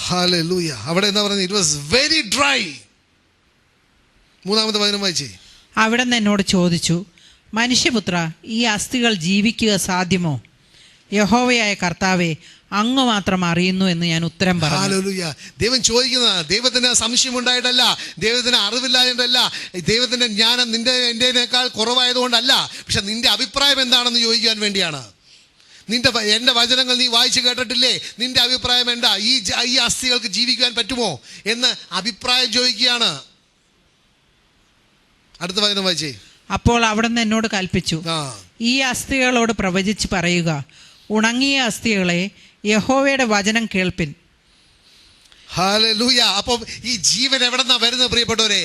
Hallelujah. അവിടെ എന്താ പറയുന്നത്? It was very dry. മൂന്നാമത്തെ വചനം വായിച്ചേ. അവിടെ നിന്ന് എന്നോട് ചോദിച്ചു, മനുഷ്യപുത്ര, ഈ അസ്ഥികൾ ജീവിക്കുക സാധ്യമോ? യഹോവയായ കർത്താവേ, അങ്ങ് മാത്രം അറിയുന്നു എന്ന് ഞാൻ ഉത്തരം പറഞ്ഞു. ഹല്ലേലൂയ. ദൈവം ചോദിക്കുന്നതാണ്. ദൈവത്തിന് സംശയമുണ്ടായിട്ടല്ല, ദൈവത്തിന് അറിവില്ലായിട്ടല്ല, ദൈവത്തിന്റെ ജ്ഞാനം നിന്റെ എന്റെനേക്കാൾ കുറവായതുകൊണ്ടല്ല, പക്ഷെ നിന്റെ അഭിപ്രായം എന്താണെന്ന് ചോദിക്കാൻ വേണ്ടിയാണ്. എൻ്റെ വചനങ്ങൾ നീ വായിച്ചു കേട്ടിട്ടില്ലേ? നിന്റെ അഭിപ്രായം എന്താ? ഈ അസ്ഥികൾക്ക് ജീവിക്കാൻ പറ്റുമോ എന്ന് അഭിപ്രായം ചോദിക്കുകയാണ്. അടുത്ത വചനം വായിച്ചേ. അപ്പോൾ അവിടെ നിന്ന് എന്നോട് കൽപ്പിച്ചു, ഈ അസ്ഥികളോട് പ്രവചിച്ച് പറയുക, ഉണങ്ങിയ അസ്ഥികളെ, യഹോവയുടെ വചനം കേൾപ്പിൻ. ഹല്ലേലൂയ. അപ്പം ഈ ജീവൻ എവിടെന്നാ വരുന്നത് പ്രിയപ്പെട്ടവരെ?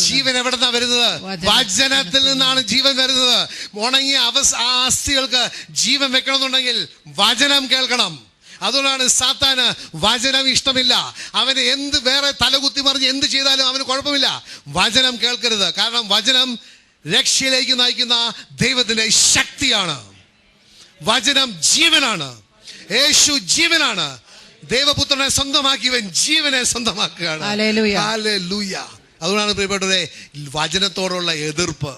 ജീവൻ എവിടെന്നാ വരുന്നത്? വചനത്തിൽ നിന്നാണ് ജീവൻ വരുന്നത്. ഉണങ്ങിയ ആ അസ്ഥികൾക്ക് ജീവൻ വെക്കണമെന്നുണ്ടെങ്കിൽ വചനം കേൾക്കണം. അതുകൊണ്ടാണ് സാത്താന് വചനം ഇഷ്ടമില്ല. അവന് എന്ത് വേറെ തലകുത്തി മറിഞ്ഞ് എന്ത് ചെയ്താലും അവന് കുഴപ്പമില്ല, വചനം കേൾക്കരുത്. കാരണം വചനം രക്ഷയിലേക്ക് നയിക്കുന്ന ദൈവത്തിന്റെ ശക്തിയാണ്. വചനം ജീവനാണ്. യേശു ജീവനാണ്. ദൈവപുത്രനെ സ്വന്തമാക്കിയവൻ ജീവനെ സ്വന്തമാക്കുകയാണ്. ഹല്ലേലൂയ. അതുകൊണ്ടാണ് പ്രിയപ്പെട്ടവരെ വചനത്തോടുള്ള എതിർപ്പ്.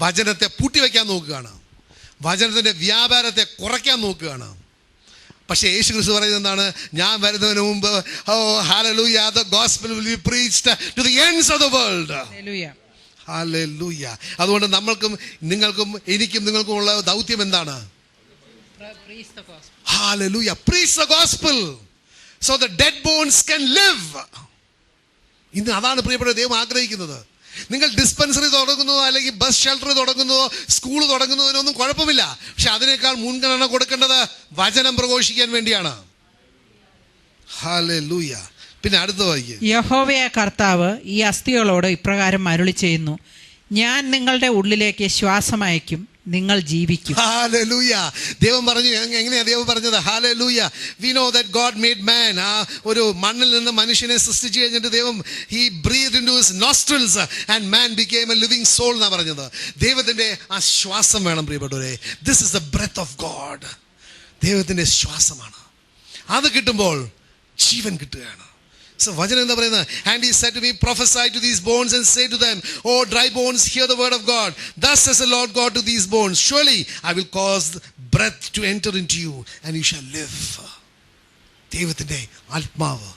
വചനത്തെ പൂട്ടിവെക്കാൻ നോക്കുകയാണ്, വചനത്തിന്റെ വ്യാപാരത്തെ കുറയ്ക്കാൻ നോക്കുകയാണ്. പക്ഷേ യേശു ക്രിസ്തു പറയുന്നത് എന്താണ്? ഞാൻ വരുന്നതിന് മുമ്പ് hallelujah, the gospel will be preached to the ends of the world. Hallelujah. അതുകൊണ്ട് നമ്മൾക്കും നിങ്ങൾക്കും എനിക്കും നിങ്ങൾക്കുമുള്ള ദൗത്യം എന്താണ്? Hallelujah. Preach the gospel so the dead bones can live. ഇന്ന് അതാണ് പ്രിയപ്പെട്ട ദൈവം ആഗ്രഹിക്കുന്നത്. നിങ്ങൾ ഡിസ്പെൻസറി തുടങ്ങുന്നതോ അല്ലെങ്കിൽ ബസ് ഷെൽട്ടർ തുടങ്ങുന്നതോ സ്കൂൾ തുടങ്ങുന്നതിനൊന്നും കുഴപ്പമില്ല. പക്ഷെ അതിനേക്കാൾ മുൻഗണന കൊടുക്കേണ്ടത് വചനം പ്രഘോഷിക്കാൻ വേണ്ടിയാണ്. ഹല്ലേലൂയ. പിന്നെ അടുത്ത വായിക്കുക. യഹോവയായ കർത്താവ് ഈ അസ്ഥികളോട് ഇപ്രകാരം അരുളി ചെയ്യുന്നു, ഞാൻ നിങ്ങളുടെ ഉള്ളിലേക്ക് ശ്വാസം അയക്കും, നിങ്ങൾ ജീവിക്കും. ഹല്ലേലൂയ. ദൈവം പറഞ്ഞു. എങ്ങനെയാ ദൈവം പറഞ്ഞത്? Hallelujah. We know that God made man. ഒരു മണ്ണിൽ നിന്ന് മനുഷ്യനെ സൃഷ്ടിച്ചു കഴിഞ്ഞിട്ട് ദൈവം he breathed into his nostrils and man became a living soul എന്നാ പറഞ്ഞത്. ദൈവത്തിന്റെ ആ ശ്വാസം വേണം പ്രിയപ്പെട്ടവരെ. This is the breath of God. ദൈവത്തിന്റെ ശ്വാസമാണ്. അത് കിട്ടുമ്പോൾ ജീവൻ കിട്ടുകയാണ്. So വചനം എന്താ പറയുന്നത്? And he said to me, prophesy to these bones and say to them, O dry bones, hear the word of God. Thus says the Lord God to these bones, surely I will cause breath to enter into you and you shall live. ദൈവത്തിന്റെ ആത്മാവ്.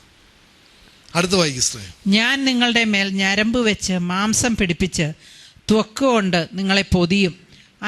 അടുത്ത വായിക്കുക. ഞാൻ നിങ്ങളുടെ മേൽ ഞരമ്പ് വെച്ച് മാംസം പിടിപ്പിച്ച് ത്വക്ക് കൊണ്ട് നിങ്ങളെ പൊതിയും,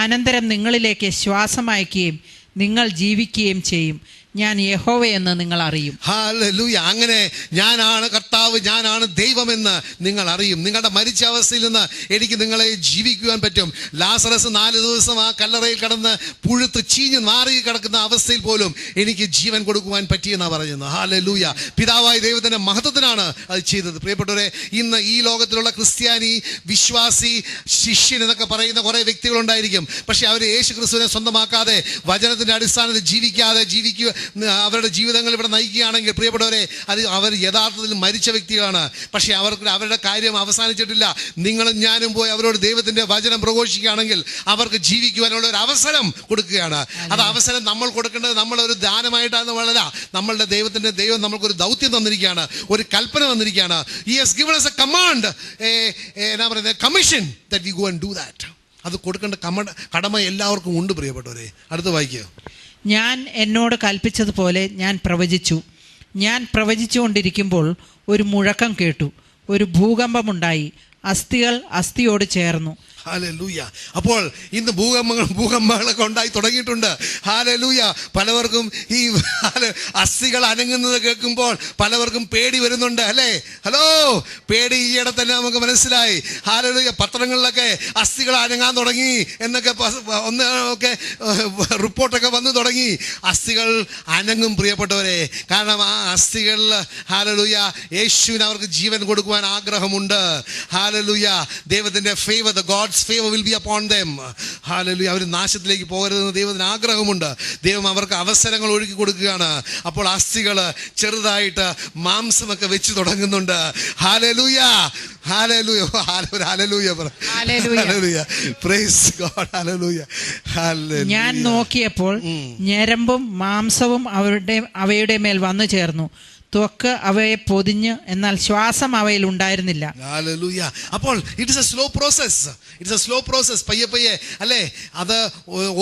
അനന്തരം നിങ്ങളിലേക്ക് ശ്വാസം അയക്കുകയും നിങ്ങൾ ജീവിക്കുകയും ചെയ്യും. ഞാൻ യഹോവയെന്ന് നിങ്ങൾ അറിയും. ഹല്ലേലൂയ. അങ്ങനെ ഞാനാണ് കർത്താവ്, ഞാനാണ് ദൈവമെന്ന് നിങ്ങൾ അറിയും. നിങ്ങളുടെ മരിച്ച അവസ്ഥയിൽ നിന്ന് എനിക്ക് നിങ്ങളെ ജീവിക്കുവാൻ പറ്റും. ലാസറസ് 4 ദിവസം ആ കല്ലറയിൽ കിടന്ന് പുഴുത്ത് ചീഞ്ഞ് നാറി കിടക്കുന്ന അവസ്ഥയിൽ പോലും എനിക്ക് ജീവൻ കൊടുക്കുവാൻ പറ്റിയെന്നാണ് പറയുന്നത്. ഹല്ലേലൂയ. പിതാവായ ദൈവത്തിന്റെ മഹത്വത്തിനാണ് അത് ചെയ്തത്. പ്രിയപ്പെട്ടവരെ, ഇന്ന് ഈ ലോകത്തിലുള്ള ക്രിസ്ത്യാനി, വിശ്വാസി, ശിഷ്യൻ എന്നൊക്കെ പറയുന്ന കുറേ വ്യക്തികളുണ്ടായിരിക്കും. പക്ഷെ അവർ യേശു ക്രിസ്തുവിനെ സ്വന്തമാക്കാതെ വചനത്തിന്റെ അടിസ്ഥാനത്തിൽ ജീവിക്കുക അവരുടെ ജീവിതങ്ങൾ ഇവിടെ നയിക്കുകയാണെങ്കിൽ പ്രിയപ്പെട്ടവരെ, അത് അവർ യഥാർത്ഥത്തിൽ മരിച്ച വ്യക്തികളാണ്. പക്ഷെ അവരുടെ കാര്യം അവസാനിച്ചിട്ടില്ല. നിങ്ങളും ഞാനും പോയി അവരോട് ദൈവത്തിന്റെ വചനം പ്രഘോഷിക്കുകയാണെങ്കിൽ അവർക്ക് ജീവിക്കുവാനുള്ള ഒരു അവസരം കൊടുക്കുകയാണ്. അത് അവസരം നമ്മൾ കൊടുക്കേണ്ടത് നമ്മളൊരു ദാനമായിട്ടാണ് വളര. നമ്മളുടെ ദൈവം നമ്മൾക്കൊരു ദൗത്യം തന്നിരിക്കുകയാണ്, ഒരു കൽപ്പന തന്നിരിക്കുകയാണ്. He has given us a command, എന്നാ പറയുന്നത്, commission that we go and do that. അത് കൊടുക്കേണ്ട കടമ എല്ലാവർക്കും ഉണ്ട് പ്രിയപ്പെട്ടവരെ. അടുത്ത് വായിക്കുക. ഞാൻ എന്നോട് കൽപ്പിച്ചതുപോലെ ഞാൻ പ്രവചിച്ചു. ഞാൻ പ്രവചിച്ചുകൊണ്ടിരിക്കുമ്പോൾ ഒരു മുഴക്കം കേട്ടു, ഒരു ഭൂകമ്പമുണ്ടായി, അസ്ഥികൾ അസ്ഥിയോട് ചേർന്നു. ഹല്ലേലൂയ. അപ്പോൾ ഇന്ന് ഭൂകമ്പങ്ങളൊക്കെ ഉണ്ടായി തുടങ്ങിയിട്ടുണ്ട്. ഹല്ലേലൂയ. പലവർക്കും ഈ അസ്ഥികൾ അനങ്ങുന്നത് കേൾക്കുമ്പോൾ പലവർക്കും പേടി വരുന്നുണ്ട് അല്ലേ? ഹലോ, പേടി ഈയിടെ തന്നെ നമുക്ക് മനസ്സിലായി. ഹല്ലേലൂയ. പത്രങ്ങളിലൊക്കെ അസ്ഥികൾ അനങ്ങാൻ തുടങ്ങി എന്നൊക്കെ ഒക്കെ റിപ്പോർട്ടൊക്കെ വന്നു തുടങ്ങി. അസ്ഥികൾ അനങ്ങും പ്രിയപ്പെട്ടവരെ. കാരണം ആ അസ്ഥികളിൽ ഹല്ലേലൂയ യേശുവിന് അവർക്ക് ജീവൻ കൊടുക്കുവാൻ ആഗ്രഹമുണ്ട്. ഹല്ലേലൂയ. ദൈവത്തിന്റെ favour, the God's favor will be upon them. Hallelujah. അവർ നാശത്തിലേക്ക് പോകരുതെന്ന് ദൈവത്തിന് ആഗ്രഹമുണ്ട്. ദൈവം അവർക്ക് അവസരങ്ങൾ ഒരുക്കി കൊടുക്കുകയാണ്. അപ്പോൾ അസ്ഥികൾ ചെറുതായിട്ട് മാംസമൊക്കെ വെച്ച് തുടങ്ങുന്നുണ്ട്. Hallelujah. Hallelujah. Hallelujah. Hallelujah. Praise God. Hallelujah. Hallelujah. ഞാൻ നോക്കിയപ്പോൾ ഞരമ്പും മാംസവും അവയുടെ മേൽ വന്നു ചേർന്നു. ത്വക്ക് അവയെ പൊതിഞ്ഞ്, എന്നാൽ ശ്വാസം അവയിൽ ഉണ്ടായിരുന്നില്ല. ഹല്ലേലൂയ. അപ്പോൾ ഇറ്റ്സ് എ സ്ലോ പ്രോസസ്. പയ്യെ പയ്യെ അല്ലേ, അത്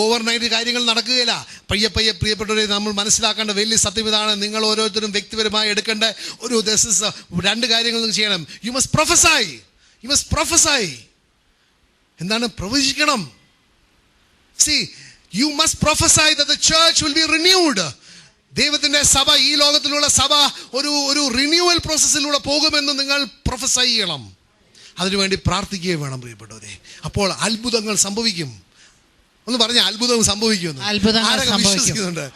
ഓവർനൈറ്റ് കാര്യങ്ങൾ നടക്കുകയില്ല. പയ്യെ പയ്യെ പ്രിയപ്പെട്ടവരെ, നമ്മൾ മനസ്സിലാക്കേണ്ട വലിയ സത്യം ഇതാണ്. നിങ്ങൾ ഓരോരുത്തരും വ്യക്തിപരമായി എടുക്കേണ്ട ഒരു രണ്ട് കാര്യങ്ങൾ നിങ്ങൾ ചെയ്യണം. You must പ്രൊഫസൈ. എന്താണ് പ്രവചിക്കണം? See, you must prophesy that the church will be renewed. ദൈവത്തിന്റെ സഭ, ഈ ലോകത്തിലുള്ള സഭ ഒരു റിന്യൂവൽ പ്രോസസ്സിലൂടെ പോകുമെന്ന് നിങ്ങൾ പ്രൊഫസൈ ചെയ്യണം. അതിനുവേണ്ടി പ്രാർത്ഥിക്കുകയും വേണം പ്രിയപ്പെട്ടവരെ. അപ്പോൾ അത്ഭുതങ്ങൾ സംഭവിക്കും. ഒന്ന് പറഞ്ഞ അത്ഭുതം സംഭവിക്കുമെന്ന്. ആരൊക്കെ വിശ്വസിക്കുന്നുണ്ട്?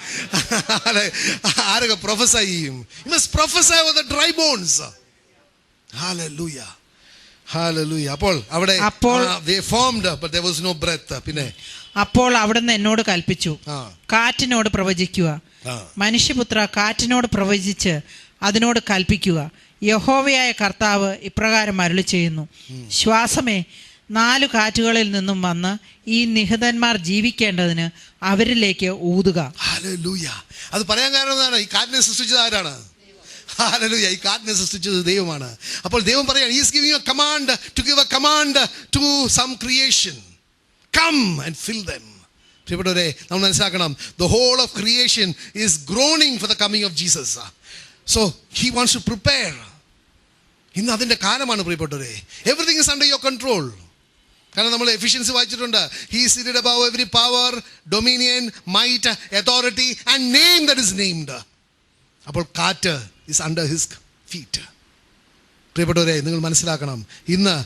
ആരൊക്കെ പ്രൊഫസൈ ചെയ്യും? You must prophesy over the dry bones. Hallelujah. അപ്പോൾ അവിടെ they formed but there was no breath. പിന്നെ അപ്പോൾ അവിടുന്ന് എന്നോട് കൽപ്പിച്ചു, കാറ്റിനോട് പ്രവചിക്കുക. മനുഷ്യപുത്ര, കാറ്റിനോട് പ്രവചിച്ച് അതിനോട് കൽപ്പിക്കുക, യഹോവയായ കർത്താവ് ഇപ്രകാരം അരുളി ചെയ്യുന്നു, ശ്വാസമേ, 4 കാറ്റുകളിൽ നിന്നും വന്ന് ഈ നിഹതന്മാർ ജീവിക്കേണ്ടതിന് അവരിലേക്ക് ഊതുക. ഹല്ലേലൂയ. അത് പറയാൻ കാരണം എന്താണ്? ഈ കാറ്റിനെ സൃഷ്ടിച്ചത് ആരാണ്? ഹല്ലേലൂയ. ഈ കാറ്റിനെ സൃഷ്ടിച്ചത് ദൈവമാണ്. അപ്പോൾ ദൈവം പറയാണ്, he is giving a command to give a command to some creation. Come and fill them. പ്രിയപ്പെട്ടവരെ, നമ്മൾ മനസ്സിലാക്കണം, the whole of creation is groaning for the coming of Jesus. So he wants to prepare. ഇന്ന് അതിൻ്റെ കാലമാണ് പ്രിയപ്പെട്ടവരെ. Everything is under your control. കാരണം നമ്മൾ efficiency വായിച്ചിട്ടുണ്ട്. He is seated above every power, dominion, might, authority and name that is named. അപ്പോൾ കാറ്റ് is under his feet. പ്രിയപ്പെട്ടവരെ, നിങ്ങൾ മനസ്സിലാക്കണം, ഇന്ന്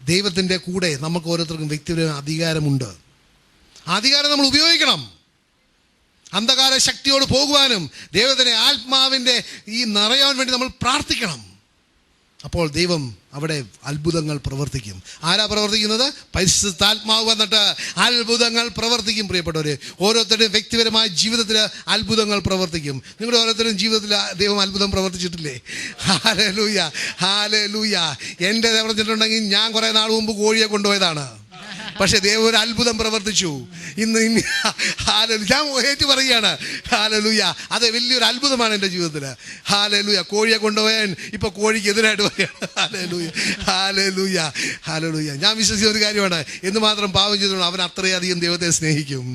ദൈവത്തിൻ്റെ കൂടെ നമുക്ക് ഓരോരുത്തർക്കും വ്യക്തിപരമായ അധികാരമുണ്ട്. അധികാരം നമ്മൾ ഉപയോഗിക്കണം. അന്ധകാര ശക്തിയോട് പോകുവാനും ദൈവത്തിൻ്റെ ആത്മാവിൻ്റെ ഈ നിറയാൻ വേണ്ടി നമ്മൾ പ്രാർത്ഥിക്കണം. അപ്പോൾ ദൈവം അവിടെ അത്ഭുതങ്ങൾ പ്രവർത്തിക്കും. ആരാ പ്രവർത്തിക്കുന്നത്? പരിശുദ്ധാത്മാവ് വന്നിട്ട് അത്ഭുതങ്ങൾ പ്രവർത്തിക്കും. പ്രിയപ്പെട്ടവരെ, ഓരോരുത്തരുടെയും വ്യക്തിപരമായ ജീവിതത്തിൽ അത്ഭുതങ്ങൾ പ്രവർത്തിക്കും. നിങ്ങളുടെ ഓരോരുത്തരുടെയും ജീവിതത്തിൽ ദൈവം അത്ഭുതം പ്രവർത്തിച്ചിട്ടില്ലേ? ഹല്ലേലൂയ. എൻ്റെ പ്രവർത്തിച്ചിട്ടുണ്ടെങ്കിൽ ഞാൻ കുറേ നാൾ മുമ്പ് കോഴിയെ കൊണ്ടുപോയതാണ്. പക്ഷെ ദൈവം ഒരു അത്ഭുതം പ്രവർത്തിച്ചു. ഇന്ന് ഞാൻ ഏറ്റു പറയുകയാണ്. ഹല്ലേലൂയ. അത് വലിയൊരു അത്ഭുതമാണ് എൻ്റെ ജീവിതത്തിൽ. ഹല്ലേലൂയ. കോഴിയെ കൊണ്ടുപോയാൻ ഇപ്പൊ കോഴിക്ക് എതിരായിട്ട് പറയുകയാണ്. ഹല്ലേലൂയ. ഞാൻ വിശ്വസിക്കുന്ന ഒരു കാര്യമാണ്, എന്തുമാത്രം പാപം ചെയ്തോളൂ അവൻ അത്രയധികം ദൈവത്തെ സ്നേഹിക്കും.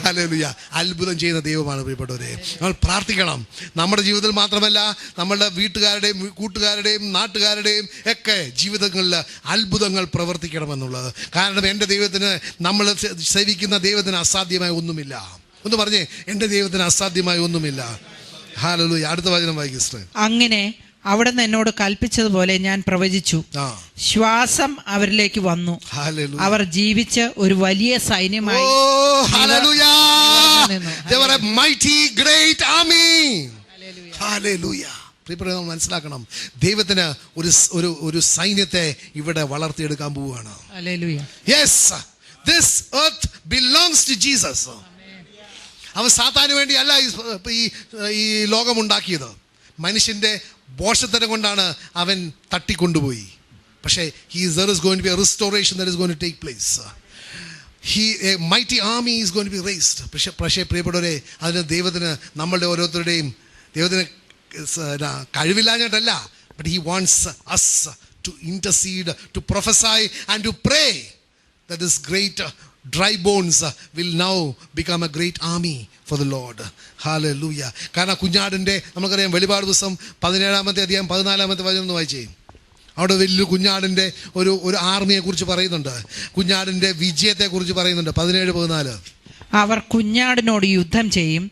ഹല്ലേലൂയ. അത്ഭുതം ചെയ്യുന്ന ദൈവമാണ് പ്രിയപ്പെട്ടവരെ. നമ്മൾ പ്രാർത്ഥിക്കണം. നമ്മുടെ ജീവിതത്തിൽ മാത്രമല്ല, നമ്മളുടെ വീട്ടുകാരുടെയും കൂട്ടുകാരുടെയും നാട്ടുകാരുടെയും ഒക്കെ ജീവിതങ്ങളിൽ അത്ഭുതങ്ങൾ പ്രവർത്തിക്കണമെന്നുള്ളത്. കാരണം എൻ്റെ ദൈവത്തിന്, നമ്മൾ സേവിക്കുന്ന ദൈവത്തിന് അസാധ്യമായ ഒന്നുമില്ല. ഒന്ന് പറഞ്ഞേ, എൻ്റെ ദൈവത്തിന് അസാധ്യമായ ഒന്നുമില്ല. ഹല്ലേലൂയ. അടുത്ത വചനം വായിക്കൂ. അങ്ങനെ അവിടുന്ന് എന്നോട് കൽപ്പിച്ചതുപോലെ ഞാൻ പ്രവചിച്ചു. ശ്വാസം അവരിലേക്ക് വന്നു. അവർ ജീവിച്ച് ഒരു വലിയ സൈന്യമായി. പ്രിയപ്പെട്ടവരെ, നമ്മൾ മനസ്സിലാക്കണം, ദൈവത്തിന് ഒരു സൈന്യത്തെ ഇവിടെ വളർത്തിയെടുക്കാൻ പോവുകയാണ്. Yes, this earth belongs to Jesus. അവൻ സാത്താന് വേണ്ടി അല്ല ഈ ലോകമുണ്ടാക്കിയത്. മനുഷ്യന്റെ ബോഷത്തരം കൊണ്ടാണ് അവൻ തട്ടിക്കൊണ്ടുപോയി. പക്ഷേ there is going to be a restoration that is going to take place. A mighty army is going to be raised. പക്ഷേ പ്രിയപ്പെട്ടവരെ, അതിന് ദൈവത്തിന് നമ്മളുടെ ഓരോരുത്തരുടെയും ദൈവത്തിന് കഴിവില്ലാഞ്ഞിട്ടല്ല. But he wants us to intercede, to prophesy and to pray that this great dry bones will now become a great army for the Lord. Hallelujah. കാരണം കുഞ്ഞാടിൻ്റെ, നമുക്കറിയാം, വെളിപാട് പുസ്തകം 17-ാമത്തെ അധ്യായം 14-ാമത്തെ വചനം ഒന്ന് വായിച്ചേ. അവിടെ വലിയ കുഞ്ഞാടിൻ്റെ ഒരു ആർമിയെ കുറിച്ച് പറയുന്നുണ്ട്. കുഞ്ഞാടിൻ്റെ വിജയത്തെക്കുറിച്ച് പറയുന്നുണ്ട്. 17-14. അവർ കുഞ്ഞാടിനോട് യുദ്ധം ചെയ്യും.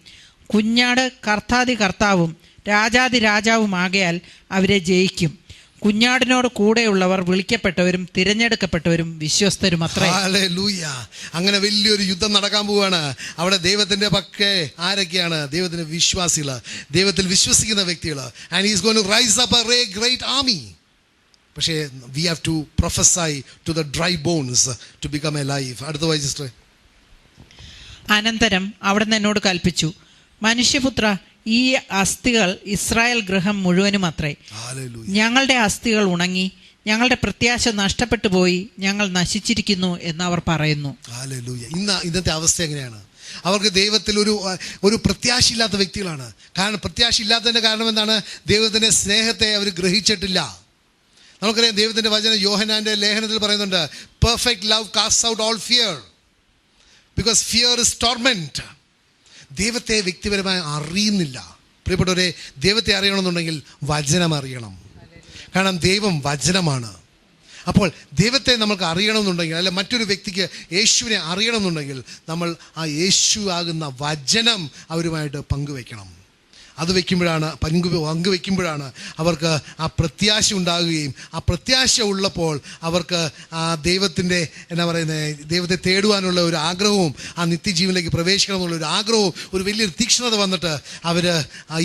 കുഞ്ഞാട് കർത്താതി കർത്താവും രാജാതി രാജാവുമാകയാൽ അവരെ ജയിക്കും. കുഞ്ഞാടിനോട് കൂടെയുള്ളവർ വിളിക്കപ്പെട്ടവരും തിരഞ്ഞെടുക്കപ്പെട്ടവരും വിശ്വസ്തരും അത്രേ. ഹല്ലേലൂയ. അങ്ങനെ വലിയൊരു യുദ്ധം നടക്കാൻ പോവുകയാണ്. അവിടെ ദൈവത്തിന്റെ പക്കേ ആരൊക്കെയാണ്? ദൈവത്തിന്റെ വിശ്വാസികള്, ദൈവത്തിൽ വിശ്വസിക്കുന്ന വ്യക്തികള്. And he is going to rise up a great army. പക്ഷേ we have to prophesy to the dry bones to become a life. അടുത്ത വായിച്ചിട്ട്. അനന്തരം അവിടുന്ന് എന്നോട് കൽപ്പിച്ചു, മനുഷ്യപുത്ര, ഈ അസ്ഥികൾ ഇസ്രായേൽ ഗൃഹം മുഴുവനും അത്രേ. ഞങ്ങളുടെ അസ്ഥികൾ ഉണങ്ങി, ഞങ്ങളുടെ പ്രത്യാശ നഷ്ടപ്പെട്ടു പോയി, ഞങ്ങൾ നശിച്ചിരിക്കുന്നു എന്ന് അവർ പറയുന്നു. ഇന്നത്തെ അവസ്ഥ എങ്ങനെയാണ്? അവർക്ക് ദൈവത്തിൽ ഒരു പ്രത്യാശയില്ലാത്ത വ്യക്തികളാണ്. കാരണം പ്രത്യാശയില്ലാത്തതിൻ്റെ കാരണം എന്താണ്? ദൈവത്തിൻ്റെ സ്നേഹത്തെ അവർ ഗ്രഹിച്ചിട്ടില്ല. നമുക്കറിയാം ദൈവത്തിൻ്റെ വചനം യോഹന്നാൻ്റെ ലേഖനത്തിൽ പറയുന്നുണ്ട്, perfect love cast out all fear, because fear is torment. ദൈവത്തെ വ്യക്തിപരമായി അറിയുന്നില്ല. പ്രിയപ്പെട്ടവരെ, ദൈവത്തെ അറിയണമെന്നുണ്ടെങ്കിൽ വചനം അറിയണം. കാരണം ദൈവം വചനമാണ്. അപ്പോൾ ദൈവത്തെ നമുക്ക് അറിയണമെന്നുണ്ടെങ്കിൽ, അല്ല മറ്റൊരു വ്യക്തിക്ക് യേശുവിനെ അറിയണമെന്നുണ്ടെങ്കിൽ, നമ്മൾ ആ യേശു ആകുന്ന വചനം അവരുമായിട്ട് പങ്കുവെക്കണം. അത് പങ്കുവെക്കുമ്പോഴാണ് അവർക്ക് ആ പ്രത്യാശ ഉണ്ടാകുകയും, ആ പ്രത്യാശ ഉള്ളപ്പോൾ അവർക്ക് ആ ദൈവത്തിൻ്റെ ദൈവത്തെ തേടുവാനുള്ള ഒരു ആഗ്രഹവും, ആ നിത്യജീവനിലേക്ക് പ്രവേശിക്കണമെന്നുള്ള ഒരു ആഗ്രഹവും, ഒരു വലിയൊരു തീക്ഷ്ണത വന്നിട്ട് അവർ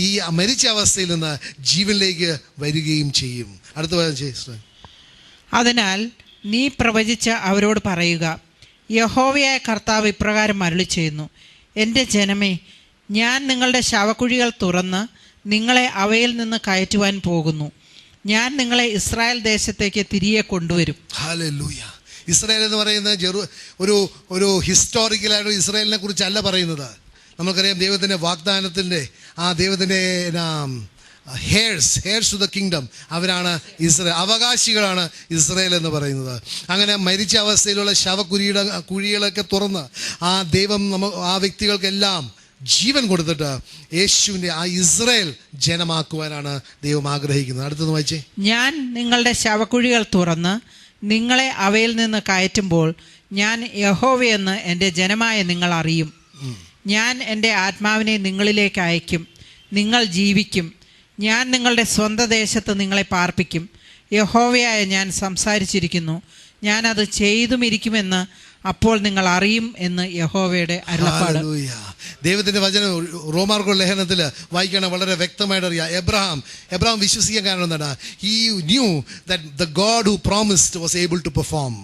ഈ മരിച്ച അവസ്ഥയിൽ നിന്ന് ജീവനിലേക്ക് വരികയും ചെയ്യും. അടുത്ത അതിനാൽ നീ പ്രവചിച്ച അവരോട് പറയുക, യഹോവയായ കർത്താവ് ഇപ്രകാരം അരുളി ചെയ്യുന്നു, എൻ്റെ ജനമേ, ഞാൻ നിങ്ങളുടെ ശവക്കുഴികൾ തുറന്ന് നിങ്ങളെ അവയിൽ നിന്ന് കയറ്റുവാൻ പോകുന്നു. ഞാൻ നിങ്ങളെ ഇസ്രായേൽ ദേശത്തേക്ക് തിരികെ കൊണ്ടുവരും. ഹല്ലേലൂയ. ഇസ്രായേൽ എന്ന് പറയുന്നത് ഒരു ഹിസ്റ്റോറിക്കലായിട്ട് ഇസ്രായേലിനെ കുറിച്ചല്ല പറയുന്നത്. നമുക്കറിയാം ദൈവത്തിൻ്റെ വാഗ്ദാനത്തിൻ്റെ ദൈവത്തിൻ്റെ ഹെയർസ് ടു ദ കിങ്ഡം, അവരാണ് ഇസ്രായേൽ, അവകാശികളാണ് ഇസ്രായേൽ എന്ന് പറയുന്നത്. അങ്ങനെ മരിച്ച അവസ്ഥയിലുള്ള കുഴികളൊക്കെ തുറന്ന് ദൈവം ആ വ്യക്തികൾക്കെല്ലാം ജീവൻ കൊടുത്തിട്ട് യേശുവിൻ്റെ ആ ഇസ്രായേൽ ജനമാക്കുവാനാണ് ദൈവം ആഗ്രഹിക്കുന്നത്. അടുത്തത് വായിച്ചേ. ഞാൻ നിങ്ങളുടെ ശവക്കുഴികൾ തുറന്ന് നിങ്ങളെ അവയിൽ നിന്ന് കയറ്റുമ്പോൾ ഞാൻ യഹോവയെന്ന് എൻ്റെ ജനമായ നിങ്ങൾ അറിയും. ഞാൻ എൻ്റെ ആത്മാവിനെ നിങ്ങളിലേക്ക് അയക്കും, നിങ്ങൾ ജീവിക്കും. ഞാൻ നിങ്ങളുടെ സ്വന്തം ദേശത്ത് നിങ്ങളെ പാർപ്പിക്കും. യഹോവയായ ഞാൻ സംസാരിച്ചിരിക്കുന്നു, ഞാനത് ചെയ്തുമിരിക്കുമെന്ന് അപ്പോൾ നിങ്ങൾ അറിയും എന്ന് യഹോവയുടെ അരുളപ്പാട്. ദൈവത്തിൻ്റെ വചനം റോമാർക്കുള്ള ലേഖനത്തിൽ വായിക്കണം, വളരെ വ്യക്തമായിട്ട് അറിയാം. എബ്രഹാം വിശ്വസിക്കാൻ കാരണം എന്താണ്? He knew that the God who promised was able to perform.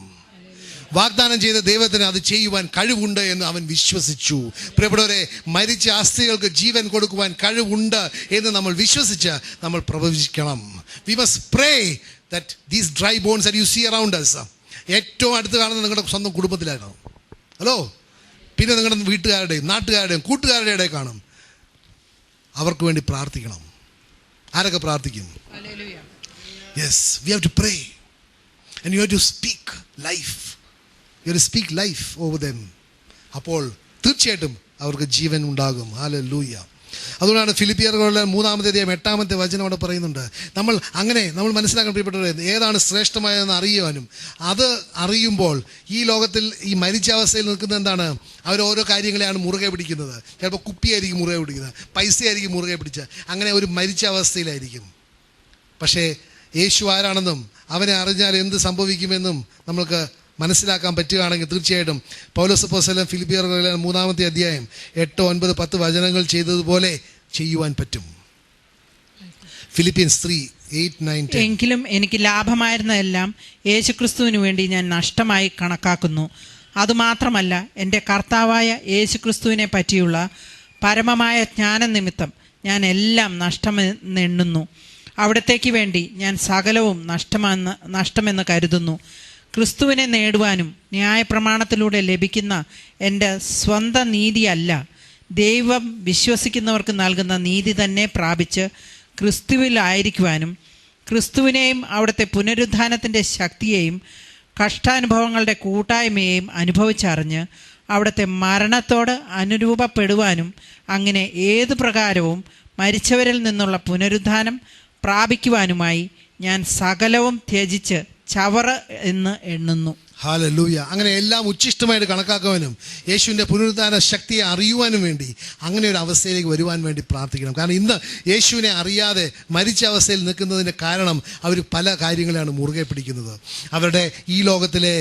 വാഗ്ദാനം ചെയ്ത ദൈവത്തിന് അത് ചെയ്യുവാൻ കഴിവുണ്ട് എന്ന് അവൻ വിശ്വസിച്ചു. പ്രിയപ്പെട്ടവരെ, മരിച്ച അസ്ഥികൾക്ക് ജീവൻ കൊടുക്കുവാൻ കഴിവുണ്ട് എന്ന് നമ്മൾ വിശ്വസിച്ച് നമ്മൾ പ്രവചിക്കണം. We must pray that these dry bones that you see around us, ഏറ്റവും അടുത്ത് കാണുന്നത് നിങ്ങളുടെ സ്വന്തം കുടുംബത്തിലാണ്. ഹലോ, പിന്നെ നിങ്ങളുടെ വീട്ടുകാരുടെയും നാട്ടുകാരുടെയും കൂട്ടുകാരുടെയും ഇടയിൽ കാണും. അവർക്ക് വേണ്ടി പ്രാർത്ഥിക്കണം. ആരൊക്കെ പ്രാർത്ഥിക്കും? Yes, we have to pray and you have to speak life. You have to speak life over them. അപ്പോൾ തീർച്ചയായിട്ടും അവർക്ക് ജീവൻ ഉണ്ടാകും. ഹല്ലേലൂയ. അതുകൊണ്ടാണ് ഫിലിപ്പിയർക്കുള്ള 3-ാമത്തെ അധ്യായം 8-ാമത്തെ വചനം അവിടെ പറയുന്നുണ്ട്. നമ്മൾ മനസ്സിലാക്കാൻ പ്രിയപ്പെട്ടവരെ, ഏതാണ് ശ്രേഷ്ഠമായതെന്ന് അറിയുവാനും, അത് അറിയുമ്പോൾ ഈ ലോകത്തിൽ ഈ മരിച്ച അവസ്ഥയിൽ നിൽക്കുന്നത് എന്താണ്? അവർ ഓരോ കാര്യങ്ങളെയാണ് മുറുകെ പിടിക്കുന്നത്. ചിലപ്പോൾ കുപ്പിയായിരിക്കും മുറുകെ പിടിക്കുന്നത്, പൈസയായിരിക്കും മുറുകെ പിടിച്ച്, അങ്ങനെ ഒരു മരിച്ച അവസ്ഥയിലായിരിക്കും. പക്ഷേ യേശു ആരാണെന്നും അവനെ അറിഞ്ഞാൽ എന്ത് സംഭവിക്കുമെന്നും നമ്മൾക്ക് മനസ്സിലാക്കാൻ പറ്റുകയാണെങ്കിൽ തീർച്ചയായിട്ടും പൗലോസ് അപ്പോസ്തലൻ ഫിലിപ്പിയർക്കുള്ള 3-ാമത്തെ അധ്യായം 8, 9, 10 വചനങ്ങൾ ചെയ്തതുപോലെ ചെയ്യുവാൻ പറ്റും. ഫിലിപ്പിയൻസ് 3:8, 9, 10. എങ്കിലും എനിക്ക് ലാഭമായിരുന്നതെല്ലാം യേശുക്രിസ്തുവിന് വേണ്ടി ഞാൻ നഷ്ടമായി കണക്കാക്കുന്നു. അതുമാത്രമല്ല, എൻ്റെ കർത്താവായ യേശുക്രിസ്തുവിനെ പറ്റിയുള്ള പരമമായ ജ്ഞാനനിമിത്തം ഞാൻ എല്ലാം നഷ്ടമെന്നെണ്ണുന്നു. അവിടത്തേക്ക് വേണ്ടി ഞാൻ സകലവും നഷ്ടമെന്ന് കരുതുന്നു. ക്രിസ്തുവിനെ നേടുവാനും ന്യായപ്രമാണത്തിലൂടെ ലഭിക്കുന്ന എൻ്റെ സ്വന്തം നീതിയല്ല, ദൈവം വിശ്വസിക്കുന്നവർക്ക് നൽകുന്ന നീതി തന്നെ പ്രാപിച്ച് ക്രിസ്തുവിലായിരിക്കുവാനും ക്രിസ്തുവിനെയും അവിടുത്തെ പുനരുത്ഥാനത്തിൻ്റെ ശക്തിയെയും കഷ്ടാനുഭവങ്ങളുടെ കൂട്ടായ്മയെയും അനുഭവിച്ചറിഞ്ഞ് അവിടുത്തെ മരണത്തോട് അനുരൂപപ്പെടുവാനും അങ്ങനെ ഏതു പ്രകാരവും മരിച്ചവരിൽ നിന്നുള്ള പുനരുത്ഥാനം പ്രാപിക്കുവാനുമായി ഞാൻ സകലവും ത്യജിച്ച് ചവറ് എന്ന് എണ്ണുന്നു. ഹല്ലേലൂയ. അങ്ങനെ എല്ലാം ഉച്ഛിഷ്ടമായിട്ട് കണക്കാക്കുവാനും യേശുവിൻ്റെ പുനരുദ്ധാന ശക്തിയെ അറിയുവാനും വേണ്ടി അങ്ങനെ ഒരു അവസ്ഥയിലേക്ക് വരുവാൻ വേണ്ടി പ്രാർത്ഥിക്കണം. കാരണം ഇന്ന് യേശുവിനെ അറിയാതെ മരിച്ച അവസ്ഥയിൽ നിൽക്കുന്നതിൻ്റെ കാരണം അവർ പല കാര്യങ്ങളാണ് മുറുകെ പിടിക്കുന്നത്. അവരുടെ ഈ ലോകത്തിലെ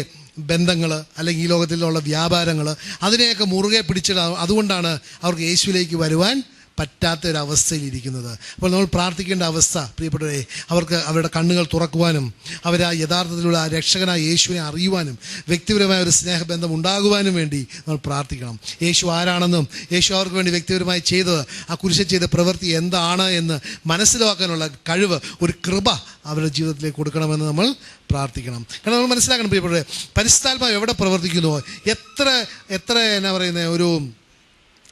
ബന്ധങ്ങൾ, അല്ലെങ്കിൽ ഈ ലോകത്തിലുള്ള വ്യാപാരങ്ങൾ, അതിനെയൊക്കെ മുറുകെ പിടിച്ചിട്ട് അതുകൊണ്ടാണ് അവർക്ക് യേശുവിലേക്ക് വരുവാൻ പറ്റാത്തൊരവസ്ഥയിലിരിക്കുന്നത്. അപ്പോൾ നമ്മൾ പ്രാർത്ഥിക്കേണ്ട അവസ്ഥ പ്രിയപ്പെട്ടവരെ, അവർക്ക് അവരുടെ കണ്ണുകൾ തുറക്കുവാനും അവരാ യഥാർത്ഥത്തിലുള്ള രക്ഷകനായ യേശുവിനെ അറിയുവാനും വ്യക്തിപരമായ ഒരു സ്നേഹബന്ധം ഉണ്ടാകുവാനും വേണ്ടി നമ്മൾ പ്രാർത്ഥിക്കണം. യേശു ആരാണെന്നും യേശു അവർക്ക് വേണ്ടി വ്യക്തിപരമായി ചെയ്തത്, ആ കുരിശിൽ ചെയ്ത പ്രവൃത്തി എന്താണ് എന്ന് മനസ്സിലാക്കാനുള്ള കഴിവ്, ഒരു കൃപ അവരുടെ ജീവിതത്തിലേക്ക് കൊടുക്കണമെന്ന് നമ്മൾ പ്രാർത്ഥിക്കണം. കാരണം നമ്മൾ മനസ്സിലാക്കണം പ്രിയപ്പെട്ടവരെ, പരിശുദ്ധാത്മാവ് എവിടെ പ്രവർത്തിക്കുന്നുവോ, എത്ര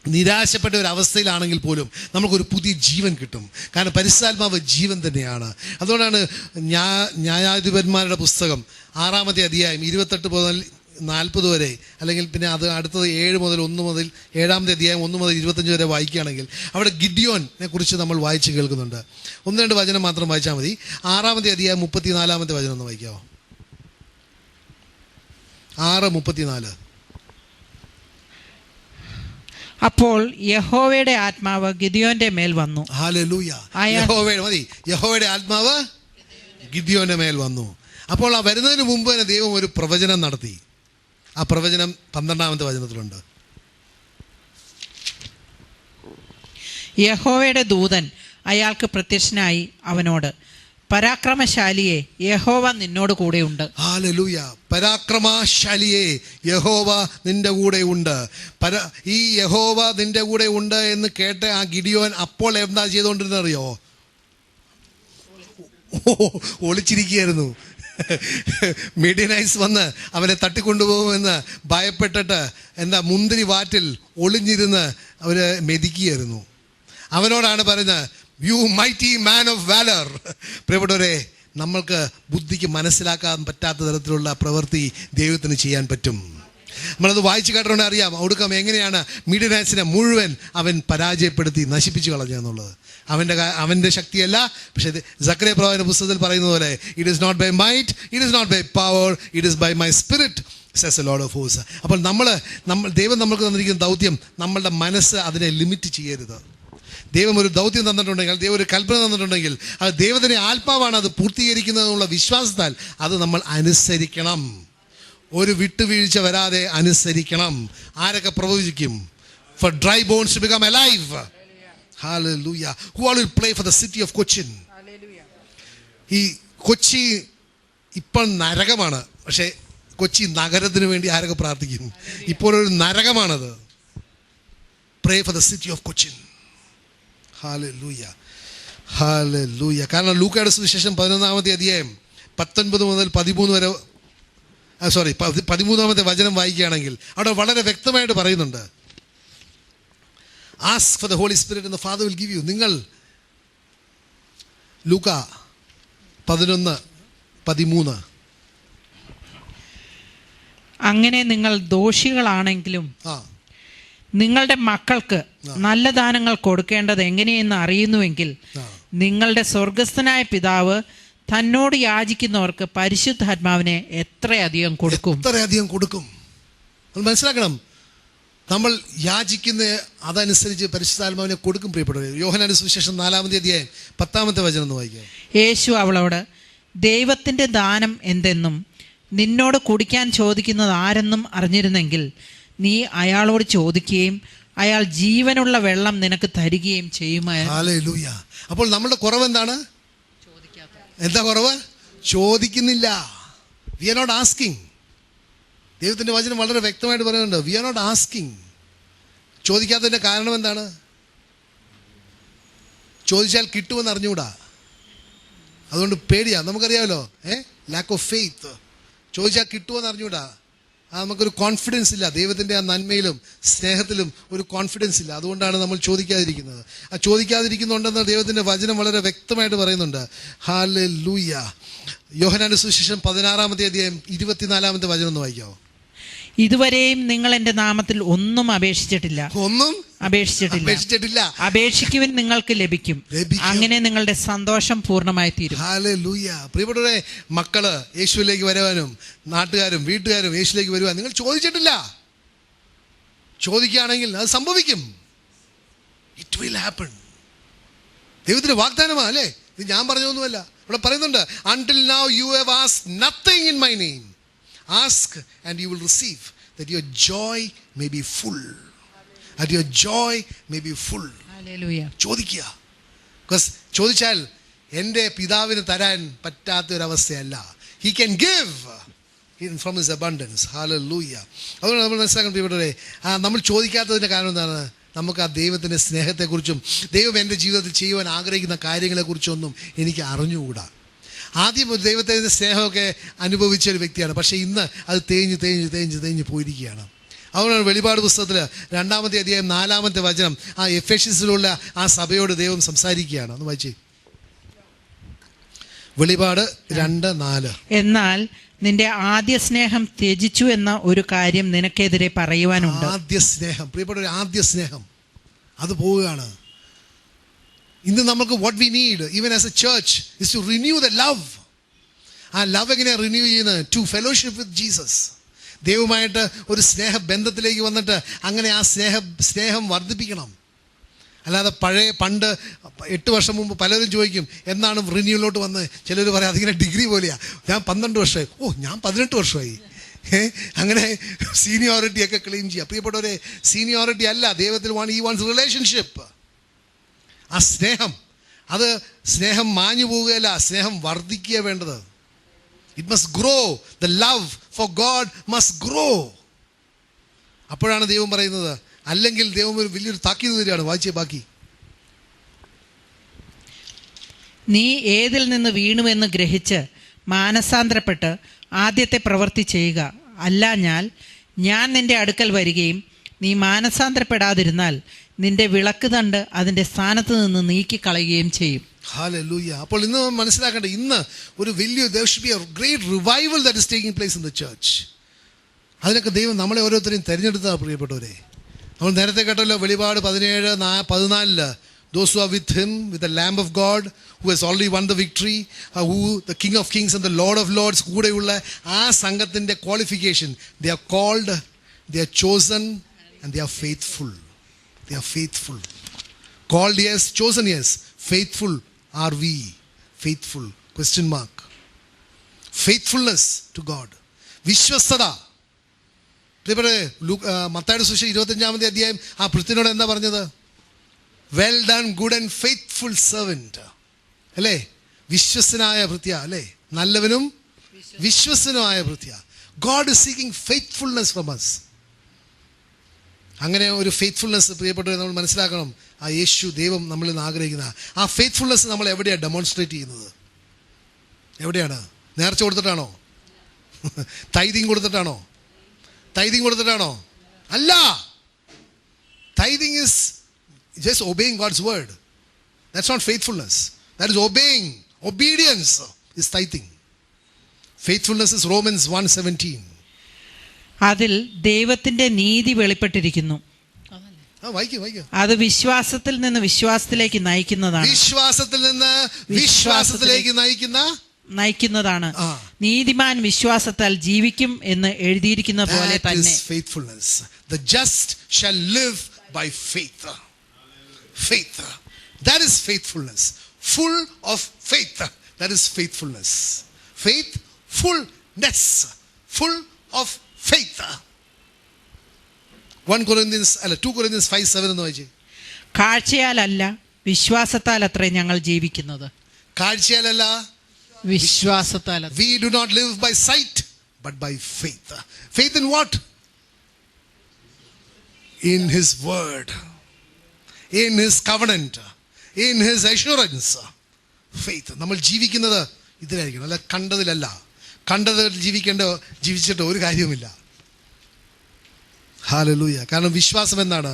നിരാശപ്പെട്ട ഒരു അവസ്ഥയിലാണെങ്കിൽ പോലും നമുക്കൊരു പുതിയ ജീവൻ കിട്ടും. കാരണം പരിശുദ്ധാത്മാവ് ജീവൻ തന്നെയാണ്. അതുകൊണ്ടാണ് ന്യായാധിപന്മാരുടെ പുസ്തകം 6-ാമത്തെ അധ്യായം 28 മുതൽ 40 വരെ, അല്ലെങ്കിൽ പിന്നെ അത് അടുത്തത് 7 മുതൽ 1 മുതൽ 7-ാമത്തെ അധ്യായം 1 മുതൽ 25 വരെ വായിക്കുകയാണെങ്കിൽ അവിടെ ഗിഡിയോനെ കുറിച്ച് നമ്മൾ വായിച്ച് കേൾക്കുന്നുണ്ട്. 1-2 വചനം മാത്രം വായിച്ചാൽ മതി. 6-ാമത്തെ അധ്യായം 34-ാമത്തെ വചനം ഒന്ന് വായിക്കാമോ? 6:34. അപ്പോൾ യഹോവയുടെ ആത്മാവ് ഗിദിയോന്റെ മേൽ വന്നു. ഹല്ലേലൂയ. യഹോവയുടെ ആത്മാവ് ഗിദിയോന്റെ മേൽ വന്നു. അപ്പോൾ ആ വരുന്നതിന് മുമ്പ് തന്നെ ദൈവം ഒരു പ്രവചനം നടത്തി. ആ പ്രവചനം 12-ാമത്തെ വചനത്തിലുണ്ട്. യഹോവയുടെ ദൂതൻ അയാൾക്ക് പ്രത്യക്ഷനായി അവനോട്, പരാക്രമശാലിയെ, യഹോവ നിന്നോട് കൂടെയുണ്ട്. ഹല്ലേലൂയ. പരാക്രമശാലിയെ, യഹോവ നിന്റെ കൂടെ ഉണ്ട്. ഈ യഹോവ നിന്റെ കൂടെ ഉണ്ട് എന്ന് കേട്ട് ആ ഗിഡിയോൻ അപ്പോൾ എന്താ ചെയ്തുകൊണ്ടിരുന്നത് അറിയോ? ഒളിച്ചിരിക്കുകയായിരുന്നു. മിഡിയനൈറ്റ്സ് വന്ന് അവനെ തട്ടിക്കൊണ്ടുപോകുമെന്ന് ഭയപ്പെട്ടിട്ട് മുന്തിരി വാറ്റിൽ ഒളിഞ്ഞിരുന്ന് അവര് മെതിക്കുകയായിരുന്നു. അവനോടാണ് പറയുന്നത്, യു മൈറ്റി മാൻ ഓഫ് വാലർ. പ്രിയപ്പെട്ടവരെ, നമ്മൾക്ക് ബുദ്ധിക്ക് മനസ്സിലാക്കാൻ പറ്റാത്ത തരത്തിലുള്ള പ്രവൃത്തി ദൈവത്തിന് ചെയ്യാൻ പറ്റും. നമ്മളത് വായിച്ചു കേട്ടോണ്ട് അറിയാം ഒടുക്കം എങ്ങനെയാണ് മിഡിയനൈറ്റ്സിനെ മുഴുവൻ അവൻ പരാജയപ്പെടുത്തി നശിപ്പിച്ചു കളഞ്ഞെന്നുള്ളത്. അവൻ്റെ ശക്തിയല്ല, പക്ഷേ സക്കറിയ പ്രവാചകന്റെ പുസ്തകത്തിൽ പറയുന്നത് പോലെ, it is not by might, it is not by power, it is by my spirit says the Lord of hosts. അപ്പോൾ ദൈവം നമ്മൾക്ക് തന്നിരിക്കുന്ന ദൗത്യം, നമ്മളുടെ മനസ്സ് അതിനെ ലിമിറ്റ് ചെയ്യരുത്. ദൈവം ഒരു ദൗത്യം തന്നിട്ടുണ്ടെങ്കിൽ, ദൈവം ഒരു കൽപ്പന തന്നിട്ടുണ്ടെങ്കിൽ, അത് ദൈവത്തിൻ്റെ ആത്മാവാണ് അത് പൂർത്തീകരിക്കുന്നതെന്നുള്ള വിശ്വാസത്താൽ അത് നമ്മൾ അനുസരിക്കണം. ഒരു വിട്ടുവീഴ്ച വരാതെ അനുസരിക്കണം. ആരൊക്കെ പ്രവചിക്കും? For dry bones to become alive. Hallelujah. Who all will pray for the city of Cochin? ഈ കൊച്ചി ഇപ്പോൾ നരകമാണ്, പക്ഷേ കൊച്ചി നഗരത്തിന് വേണ്ടി ആരൊക്കെ പ്രാർത്ഥിക്കും? ഇപ്പോൾ ഒരു നരകമാണത്. Pray for the city of Cochin. Hallelujah. Hallelujah. കാരണം ലൂക്കയുടെ സുവിശേഷം 11-ാമത്തെ അധ്യായം 19 മുതൽ 13 വരെ 13-ാമത്തെ വചനം വായിക്കുകയാണെങ്കിൽ അവിടെ വളരെ വ്യക്തമായിട്ട് പറയുന്നുണ്ട്, ask for the holy spirit and the father will give you. നിങ്ങൾ ലൂക്ക 11:13. അങ്ങനെ നിങ്ങൾ ദോഷികളാണെങ്കിലും നിങ്ങളുടെ മക്കൾക്ക് നല്ല ദാനങ്ങൾ കൊടുക്കേണ്ടത് എങ്ങനെയെന്ന് അറിയുന്നുവെങ്കിൽ നിങ്ങളുടെ സ്വർഗസ്ഥനായ പിതാവ് തന്നോട് യാചിക്കുന്നവർക്ക് പരിശുദ്ധാത്മാവിനെ എത്രയധികം കൊടുക്കും. മനസ്സിലാക്കണം, നമ്മൾ യാചിക്കുന്ന അതനുസരിച്ച് പരിശുദ്ധാത്മാവിനെ കൊടുക്കും. പ്രിയപ്പെട്ടവരെ, യോഹന്നാന്റെ സുവിശേഷം 4-ാമത്തെ അധ്യായം 10-ാമത്തെ വചനം ഒന്ന് വായിക്കാം. യേശു അവളോട്, ദൈവത്തിന്റെ ദാനം എന്തെന്നും നിന്നോട് കുടിക്കാൻ ചോദിക്കുന്നത് ആരെന്നും അറിഞ്ഞിരുന്നെങ്കിൽ നീ അയാളോട് ചോദിക്കുകയും അയാൾ ജീവനുള്ള വെള്ളം നിനക്ക് തരികയും ചെയ്യുമായിരുന്നു. ഹല്ലേലൂയ. അപ്പോൾ നമ്മുടെ കുറവ് എന്താണ്? എന്താ കുറവ്? ചോദിക്കുന്നില്ല. We are not asking. ദൈവത്തിൻ്റെ വചനം വളരെ വ്യക്തമായിട്ട് പറയുന്നുണ്ട്, വി ആർ നോട്ട് ആസ്കിങ്. ചോദിക്കാത്തതിൻ്റെ കാരണം എന്താണ്? ചോദിച്ചാൽ കിട്ടുമെന്ന് അറിഞ്ഞുകൂടാ, അതുകൊണ്ട് പേടിയാ. നമുക്കറിയാമല്ലോ, ലാക്ക് ഓഫ് ഫെയ്ത്ത്. ചോദിച്ചാൽ കിട്ടുമെന്ന് അറിഞ്ഞുകൂടാ, നമുക്കൊരു കോൺഫിഡൻസ് ഇല്ല. ദൈവത്തിൻ്റെ ആ നന്മയിലും സ്നേഹത്തിലും ഒരു കോൺഫിഡൻസ് ഇല്ല. അതുകൊണ്ടാണ് നമ്മൾ ചോദിക്കാതിരിക്കുന്നത്. ആ ചോദിക്കാതിരിക്കുന്നുണ്ടെന്ന് ദൈവത്തിൻ്റെ വചനം വളരെ വ്യക്തമായിട്ട് പറയുന്നുണ്ട്. ഹല്ലേലൂയ. യോഹന്നാന്റെ സുവിശേഷം 16-ാമത്തെ അധ്യായം 24-ാമത്തെ വചനം ഒന്ന് വായിക്കാമോ? ഇതുവരെയും നിങ്ങൾ എൻ്റെ നാമത്തിൽ ഒന്നും അപേക്ഷിച്ചിട്ടില്ല. അപേക്ഷിക്കുവിൻ, നിങ്ങൾക്ക് ലഭിക്കും. അങ്ങനെ നിങ്ങളുടെ സന്തോഷം പൂർണ്ണമായി തീരും. ഹല്ലേലൂയ. പ്രിയപ്പെട്ടവരെ, മക്കള് യേശുവിലേക്ക് വരുവാനും നാട്ടുകാരും വീട്ടുകാരും യേശുവിലേക്ക് വരുവാൻ നിങ്ങൾ ചോദിച്ചിട്ടില്ല. ചോദിക്കുകയാണെങ്കിൽ അത് സംഭവിക്കും. It will happen. ദൈവത്തിന്റെ വാഗ്ദാനമാണ്, അല്ലേ? ഇത് ഞാൻ പറഞ്ഞൊന്നുമല്ല. ഇവിടെ പറയുന്നുണ്ട്, until now you have asked nothing in my name. Ask and you will receive, that your joy may be full. That your joy may be full. Hallelujah. ചോദിക്കുക. ബിക്കോസ് ചോദിച്ചാൽ എൻ്റെ പിതാവിന് തരാൻ പറ്റാത്തൊരവസ്ഥയല്ല. He can give from his abundance. Hallelujah. അതുകൊണ്ട് നമ്മൾ മനസ്സിലാക്കണം പ്രിയപ്പെട്ടവരെ, നമ്മൾ ചോദിക്കാത്തതിൻ്റെ കാരണം എന്താണ്? നമുക്ക് ആ ദൈവത്തിൻ്റെ സ്നേഹത്തെക്കുറിച്ചും ദൈവം എൻ്റെ ജീവിതത്തിൽ ചെയ്യുവാൻ ആഗ്രഹിക്കുന്ന കാര്യങ്ങളെക്കുറിച്ചൊന്നും എനിക്ക് അറിഞ്ഞുകൂടാ. ആദ്യം ഒരു ദൈവത്തിൻ്റെ സ്നേഹമൊക്കെ അനുഭവിച്ച ഒരു വ്യക്തിയാണ്, പക്ഷേ ഇന്ന് അത് തേഞ്ഞ് പോയിരിക്കുകയാണ്. അതുകൊണ്ടാണ് വെളിപാട് പുസ്തകത്തിൽ 2-ാമത്തെ അധ്യായം 4-ാമത്തെ വചനം ആ എഫെഷ്യൻസിലുള്ള ആ സഭയോട് ദൈവം സംസാരിക്കുകയാണ്. ഒന്ന് വായിച്ചേ. വെളിപാട് 2:4. എന്നാൽ നിന്റെ ആദ്യ സ്നേഹം ത്യജിച്ചു എന്ന ഒരു കാര്യം നിനക്കെതിരെ പറയുവാനുണ്ട്. ആദ്യ സ്നേഹം, പ്രിയപ്പെട്ട ആദ്യ സ്നേഹം അത് പോവുകയാണ്. ഇന്ന് നമുക്ക് what we need even as a church is to renew the love. ആ ലവ് എങ്ങനെയാണ് റിന്യൂ ചെയ്യുന്നത്? To fellowship with Jesus. ദൈവമായിട്ട് ഒരു സ്നേഹബന്ധത്തിലേക്ക് വന്നിട്ട് അങ്ങനെ ആ സ്നേഹം വർദ്ധിപ്പിക്കണം. അല്ലാതെ പണ്ട് 8 വർഷം മുമ്പ് പലരും ചോദിക്കും എന്നാണ് റിന്യൂലോട്ട് വന്നത്. ചിലർ പറയാം അതിങ്ങനെ ഡിഗ്രി പോലെയാണ്, ഞാൻ 12 വർഷമായി, ഞാൻ 18 വർഷമായി. അങ്ങനെ സീനിയോറിറ്റി ഒക്കെ ക്ലെയിം ചെയ്യുക. പ്രിയപ്പെട്ടവരെ, സീനിയോറിറ്റി അല്ല ദൈവത്തിൽ വാണ്ട്സ് റിലേഷൻഷിപ്പ്. ആ അത് സ്നേഹം മാഞ്ഞു പോവുകയല്ല, സ്നേഹം വർദ്ധിക്കുക വേണ്ടത്. It must grow. The love for God must grow. അപ്പോഴാണ് ദൈവം പറയുന്നത്. അല്ലെങ്കിൽ ദൈവം ഒരു വലിയൊരു താക്കീത് തരികയാണ്. വായിച്ചേ ബാക്കി. നീ ഏതിൽ നിന്ന് വീണുവെന്ന് ഗ്രഹിച്ച് മാനസാന്തരപ്പെട്ട് ആദ്യത്തെ പ്രവൃത്തി ചെയ്യുക. അല്ലാഞ്ഞാൽ ഞാൻ നിന്റെ അടുക്കൽ വരികയും നീ മാനസാന്തരപ്പെടാതിരുന്നാൽ നിന്റെ വിളക്ക് തണ്ട് അതിൻ്റെ സ്ഥാനത്ത് നിന്ന് നീക്കിക്കളയുകയും ചെയ്യും. ഹല്ലേലൂയ. അപ്പോൾ ഇന്ന് മനസ്സിലാക്കേണ്ടത്, ഇന്ന് ഒരു വലിയ there should be a great revival that is taking place in the church. അതിനൊക്കെ ദൈവം നമ്മളെ ഓരോരുത്തരെയും തിരഞ്ഞെടുത്ത പ്രിയപ്പെട്ടവരെ. നമ്മൾ നേരത്തെ കേട്ടല്ലോ വെളിപാട് 17:14 those who are with him, with the Lamb of God who has already won the victory, who the King of Kings and the Lord of Lords, കൂടെയുള്ള ആ സംഘത്തിൻ്റെ qualification, they are called, they are chosen and they are faithful. They are faithful. Called yes, chosen yes, faithful are we. Faithful ? Faithfulness to God. വിശ്വസ്തത. മത്തായിയുടെ സുവിശേഷം 25-ാമത്തെ അധ്യായം ആ ഭൃത്യനോട് എന്താ പറഞ്ഞത്? Well done good and faithful servant. അല്ലേ? വിശ്വസ്തനായ ഭൃത്യ, അല്ലേ? നല്ലവനും വിശ്വസ്തനുമായ ഭൃത്യ. God is seeking faithfulness from us. അങ്ങനെ ഒരു ഫെയ്ത്ത്ഫുൾനെസ് പ്രിയപ്പെട്ടവരെ നമ്മൾ മനസ്സിലാക്കണം. ആ യേശു ദൈവം നമ്മളിൽ നിന്ന് ആഗ്രഹിക്കുന്ന ആ ഫെയ്ത്ത്ഫുൾനെസ് നമ്മൾ എവിടെയാണ് ഡെമോൺസ്ട്രേറ്റ് ചെയ്യുന്നത്? എവിടെയാണ്? നേർച്ച കൊടുത്തിട്ടാണോ? തൈതിങ് കൊടുത്തിട്ടാണോ? അല്ല. Tithing is just obeying God's word. That's not faithfulness. That is obeying. Obedience is tithing. Faithfulness is Romans 1:17. അതിൽ ദൈവത്തിന്റെ നീതി വെളിപ്പെട്ടിരിക്കുന്നു. അത് വിശ്വാസത്തിൽ നിന്ന് വിശ്വാസത്തിലേക്ക് നയിക്കുന്നതാണ്. നയിക്കുന്നതാണ്. നീതിമാൻ വിശ്വാസത്താൽ ജീവിക്കും എന്ന് എഴുതിയിരിക്കുന്ന പോലെ തന്നെ. The just shall live by faith. Faith. That is faithfulness. Full of faith. That is faithfulness. Faithfulness. Full of faith. 2 Corinthians 5:7 എന്ന് വായിച്ചേ. കാഴ്ചയാലല്ല വിശ്വാസത്താൽ അത്രേ ഞങ്ങൾ ജീവിക്കുന്നത്. കാഴ്ചയാലല്ല വിശ്വാസത്താൽ. We do not live by sight but by faith. Faith in what? In his word, in his covenant, in his assurance. Faith. നമ്മൾ ജീവിക്കുന്നത് ഇതിലായിരിക്കണം, അല്ല കണ്ടതിലല്ല. കണ്ടതിൽ ജീവിച്ചിട്ട് ഒരു കാര്യവുമില്ല. ഹല്ലേലൂയ. കാരണം വിശ്വാസം എന്താണ്?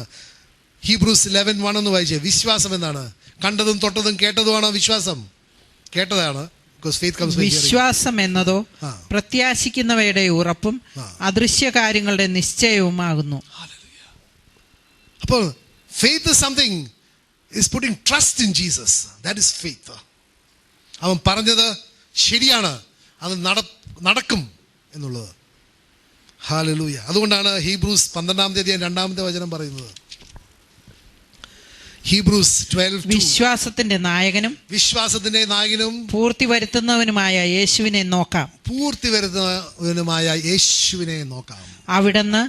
ഹീബ്രൂസ് 11:1 എന്ന് വായിച്ചേ. വിശ്വാസം എന്താണ്? കണ്ടതും തൊട്ടതും കേട്ടതുമാണോ വിശ്വാസം? കേട്ടതാണ്. വിശ്വാസം എന്നതോ പ്രത്യാശിക്കുന്നവയുടെ ഉറപ്പും അദൃശ്യ കാര്യങ്ങളുടെ നിശ്ചയവുമാകുന്നു. അപ്പോൾ faith is something, is putting trust in Jesus. That is faith. അവൻ പറഞ്ഞത് ശരിയാണ്, അത് നടക്കും എന്നുള്ളത്. ഹല്ലേലൂയ. അതുകൊണ്ടാണ് ഹീബ്രൂസ് 12-ാമത്തെ അധ്യായം 2-ാമത്തെ വചനം പറയുന്നത്. ഹീബ്രൂസ് 12:2 വിശ്വാസത്തിന്റെ നായകനും പൂർത്തി വരുത്തുന്നവനുമായ യേശുവിനെ നോക്കാം. അവിടുന്ന്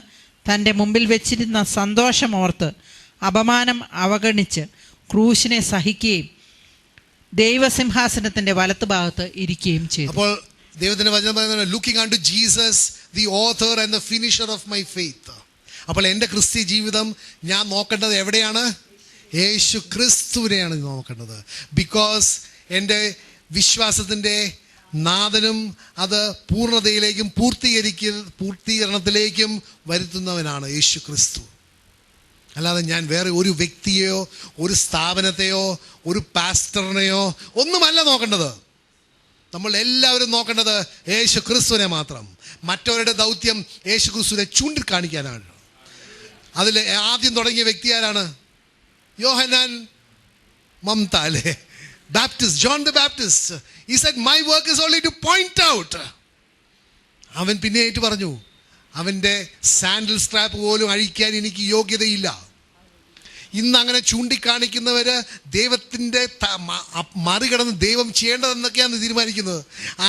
തൻ്റെ മുമ്പിൽ വെച്ചിരുന്ന സന്തോഷമോർത്ത് അപമാനം അവഗണിച്ച് ക്രൂശിനെ സഹിക്കുകയും ദൈവസിംഹാസനത്തിന്റെ വലത്തുഭാഗത്ത് ഇരിക്കുകയും ചെയ്തു. അപ്പോൾ ദൈവത്തിന്റെ വചനം പറയുന്നത് looking unto Jesus the author and the finisher of my faith. അപ്പോൾ എൻ്റെ ക്രിസ്ത്യ ജീവിതം ഞാൻ നോക്കേണ്ടത് എവിടെയാണ്? യേശു ക്രിസ്തുവിനെയാണ് നോക്കേണ്ടത്. ബിക്കോസ് എൻ്റെ വിശ്വാസത്തിൻ്റെ നാഥനും അത് പൂർണ്ണതയിലേക്കും പൂർത്തീകരണത്തിലേക്കും വരുത്തുന്നവനാണ് യേശു ക്രിസ്തു. അല്ലാതെ ഞാൻ വേറെ ഒരു വ്യക്തിയെയോ ഒരു സ്ഥാപനത്തെയോ ഒരു പാസ്റ്ററിനെയോ ഒന്നുമല്ല നോക്കേണ്ടത്. നമ്മൾ എല്ലാവരും നോക്കേണ്ടത് യേശു ക്രിസ്തുവിനെ മാത്രം. മറ്റവരുടെ ദൗത്യം യേശു ക്രിസ്തുവിനെ ചൂണ്ടിക്കാണിക്കാനാണ്. അതിൽ ആദ്യം തുടങ്ങിയ വ്യക്തി ആരാണ്? യോഹന്നാൻ മംത അല്ലേ, Baptist, John the Baptist. He said, my work is only to point out. അവൻ പിന്നെയായിട്ട് പറഞ്ഞു, അവൻ്റെ സാൻഡൽ സ്ട്രാപ്പ് പോലും അഴിക്കാൻ എനിക്ക് യോഗ്യതയില്ല. ഇന്ന് അങ്ങനെ ചൂണ്ടിക്കാണിക്കുന്നവർ ദൈവത്തിൻ്റെ മറികടന്ന് ദൈവം ചെയ്യേണ്ടതെന്നൊക്കെയാണ് തീരുമാനിക്കുന്നത്.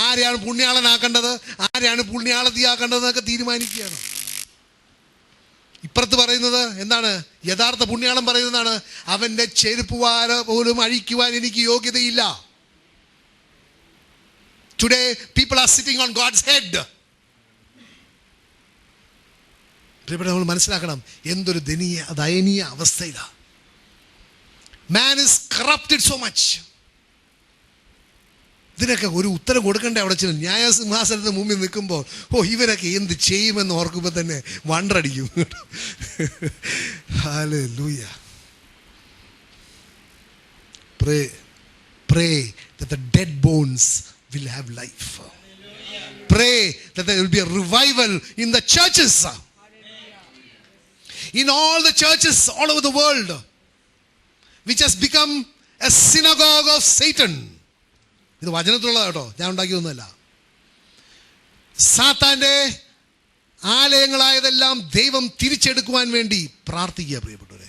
ആരെയാണ് പുണ്യാളനാക്കേണ്ടത്, ആരെയാണ് പുണ്യാളതിയാക്കേണ്ടതെന്നൊക്കെ തീരുമാനിക്കുകയാണ്. ഇപ്പുറത്ത് പറയുന്നത് എന്താണ്? യഥാർത്ഥ പുണ്യാളം പറയുന്നതാണ്, അവൻ്റെ ചെരുപ്പ് വാര പോലും അഴിക്കുവാൻ എനിക്ക് യോഗ്യതയില്ല. Today people are sitting on God's head. നമ്മൾ മനസ്സിലാക്കണം, എന്തൊരു ദയനീയ അവസ്ഥയിലാണ്. Man is corrupted so much. ഇതിനൊക്കെ ഒരു ഉത്തരം കൊടുക്കണ്ടേ? അവിടെ ചെന്ന് ന്യായസിംഹാസനത്തിന് മുമ്പിൽ നിൽക്കുമ്പോൾ ഇവരൊക്കെ എന്ത് ചെയ്യുമെന്ന് ഓർക്കുമ്പോൾ തന്നെ വണ്ടടിക്കും. Hallelujah. Pray that the dead bones will have life. Pray that there will be a revival in the churches. In all the churches all over the world, which has become a synagogue of Satan. ഇത് വചനത്തിലുള്ള കേട്ടോ, ഞാൻ ഉണ്ടാക്കിയൊന്നുമല്ല. സാത്താൻ്റെ ആലയങ്ങളായതെല്ലാം ദൈവം തിരിച്ചെടുക്കുവാൻ വേണ്ടി പ്രാർത്ഥിക്കുക പ്രിയപ്പെട്ടവരെ.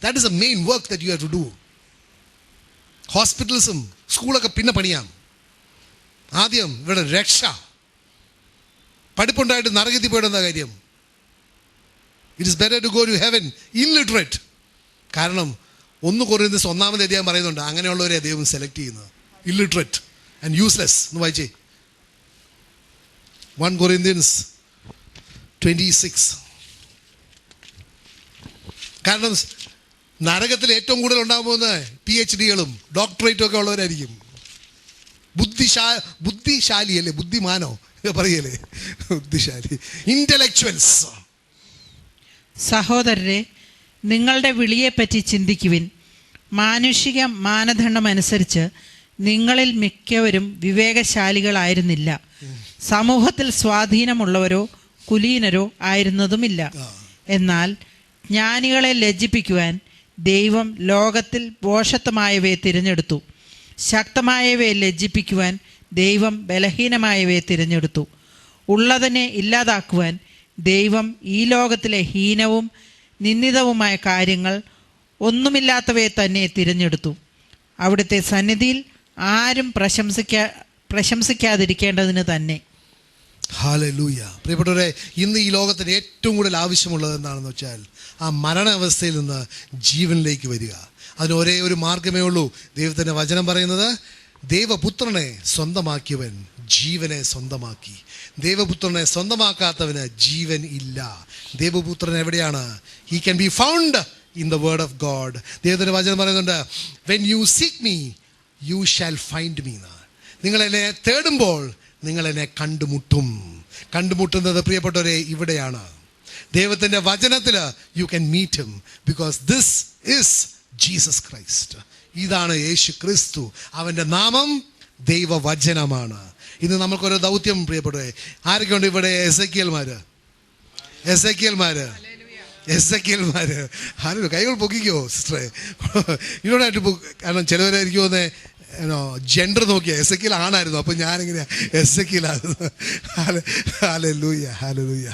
That is the main work that you have to do. ഹോസ്പിറ്റൽസും സ്കൂളൊക്കെ പിന്നെ പണിയാം. ആദ്യം ഇവിടെ രക്ഷ. പഠിപ്പുണ്ടായിട്ട് നരകത്തിൽ പോയിടുന്ന കാര്യം. It is better to go to heaven illiterate. കാരണം 1 കൊരിന്ത്യസ് 1-ാമത്തെ അധ്യായം പറയുന്നുണ്ട്, അങ്ങനെയുള്ളവരെ ദൈവം സെലക്ട് ചെയ്യുന്നത്. Illiterate and useless. എന്ന് വായിച്ചേ 1 Corinthians 26. കാരണം നരകത്തിൽ ഏറ്റവും കൂടുതൽ ഉണ്ടാകാൻ പോകുന്നത് PhDകളും ഡോക്ടറേറ്റും ഒക്കെ ഉള്ളവരായിരിക്കും. ബുദ്ധിശാലി അല്ലേ, ബുദ്ധിമാനോ പറയല്ലേ, ബുദ്ധിശാലി, ഇന്റലക്ച്വൽസ്. സഹോദരരെ, നിങ്ങളുടെ വിളിയെപ്പറ്റി ചിന്തിക്കുവിൻ. മാനുഷിക മാനദണ്ഡമനുസരിച്ച് നിങ്ങളിൽ മിക്കവരും വിവേകശാലികളായിരുന്നില്ല. സമൂഹത്തിൽ സ്വാധീനമുള്ളവരോ കുലീനരോ ആയിരുന്നതുമില്ല. എന്നാൽ ജ്ഞാനികളെ ലജ്ജിപ്പിക്കുവാൻ ദൈവം ലോകത്തിൽ ഭോഷത്വമായവയെ തിരഞ്ഞെടുത്തു. ശക്തമായവയെ ലജ്ജിപ്പിക്കുവാൻ ദൈവം ബലഹീനമായവയെ തിരഞ്ഞെടുത്തു. ഉള്ളതിനെ ഇല്ലാതാക്കുവാൻ ദൈവം ഈ ലോകത്തിലെ ഹീനവും നിന്ദിതവുമായ കാര്യങ്ങൾ ഒന്നുമില്ലാത്തവയെ തന്നെ തിരഞ്ഞെടുത്തു. അവിടുത്തെ സന്നിധിയിൽ ആരും പ്രശംസിക്കാതിരിക്കേണ്ടതിന് തന്നെ. ഹല്ലേലൂയ. പ്രിയപ്പെട്ടവരെ, ഇന്ന് ഈ ലോകത്തിന് ഏറ്റവും കൂടുതൽ ആവശ്യമുള്ളത് എന്താണെന്ന് വെച്ചാൽ ആ മരണാവസ്ഥയിൽ നിന്ന് ജീവനിലേക്ക് വരിക. അതിന് ഒരേ ഒരു മാർഗമേ ഉള്ളൂ. ദൈവത്തിൻ്റെ വചനം പറയുന്നത്, ദൈവപുത്രനെ സ്വന്തമാക്കിയവൻ ജീവനെ സ്വന്തമാക്കി. ദൈവപുത്രനെ സ്വന്തമാക്കാത്തവന് ജീവൻ ഇല്ല. ദൈവപുത്രൻ എവിടെയാണ്? He can be found in the word of God. ദൈവത്തിൻ്റെ വചനം പറയുന്നുണ്ട്, when you seek me you shall find me. നിങ്ങൾ എന്നെ തേടുമ്പോൾ നിങ്ങൾ എന്നെ കണ്ടുമുട്ടും. കണ്ടുമുട്ടുന്നത് പ്രിയപ്പെട്ടവരെ ഇവിടെയാണ്. ദൈവത്തിൻ്റെ വചനത്തിൽ you can meet him, because this is Jesus Christ. ഇതാണ് യേശു ക്രിസ്തു. അവൻ്റെ നാമം ദൈവവചനമാണ്. ഇന്ന് നമുക്കൊരു ദൗത്യം പ്രിയപ്പെട്ടവരെ. ആരൊക്കെയുണ്ട് ഇവിടെ? എസെക്കിയേൽമാര് ആരും കൈകൾ പൊക്കിക്കോ സിസ്റ്ററെ. ഇതിനോടായിട്ട് കാരണം ചിലവരായിരിക്കും ഒന്ന് ജെൻഡർ നോക്കിയ എസെക്കിയേൽ ആണായിരുന്നു, അപ്പം ഞാനിങ്ങനെ എസെക്കിയേലായിരുന്നു. Hallelujah, hallelujah,